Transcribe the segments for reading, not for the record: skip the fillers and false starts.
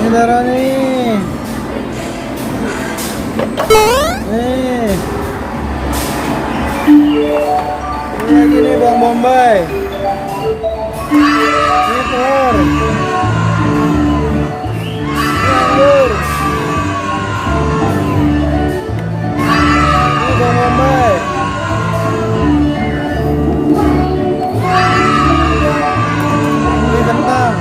Darah nih. Ini lagi nih Bang Bombay. Ini telur. Ini anggur. Ini Bang Bombay. Ini kentang.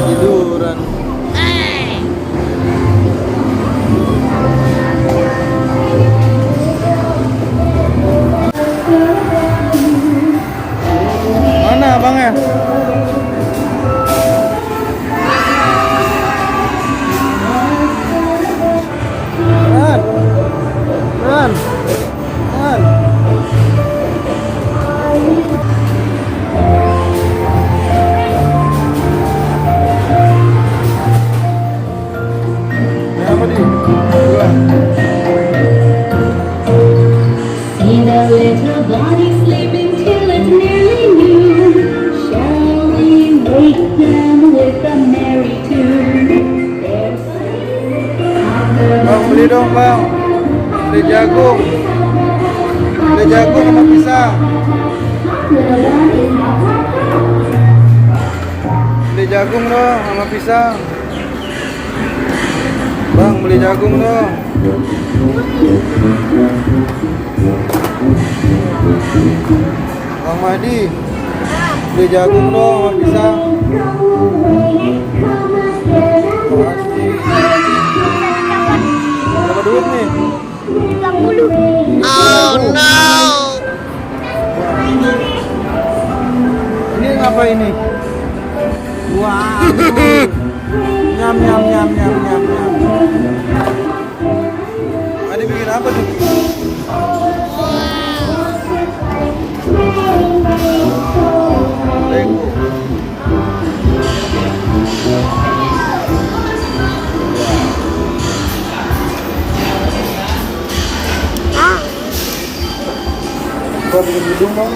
Tiduran. Mana abangnya? Ran. Ran. Ran. See the little body sleeping till it's nearly noon. Shall we wake them with a merry tune? Bang, beli dong bang. Beli jagung. Beli jagung sama pisang. Beli jagung dong sama pisang. Bang, beli jagung dong. Bang Mahdi, beli jagung dong sama pisang. Makasih. Berapa duit nih? 30. Oh no! Ini apa ini? Wow. Nyam nyam nyam nyam nyam nyam. Ini bikin apa tuh? Lego. Kau bikin hidung dong?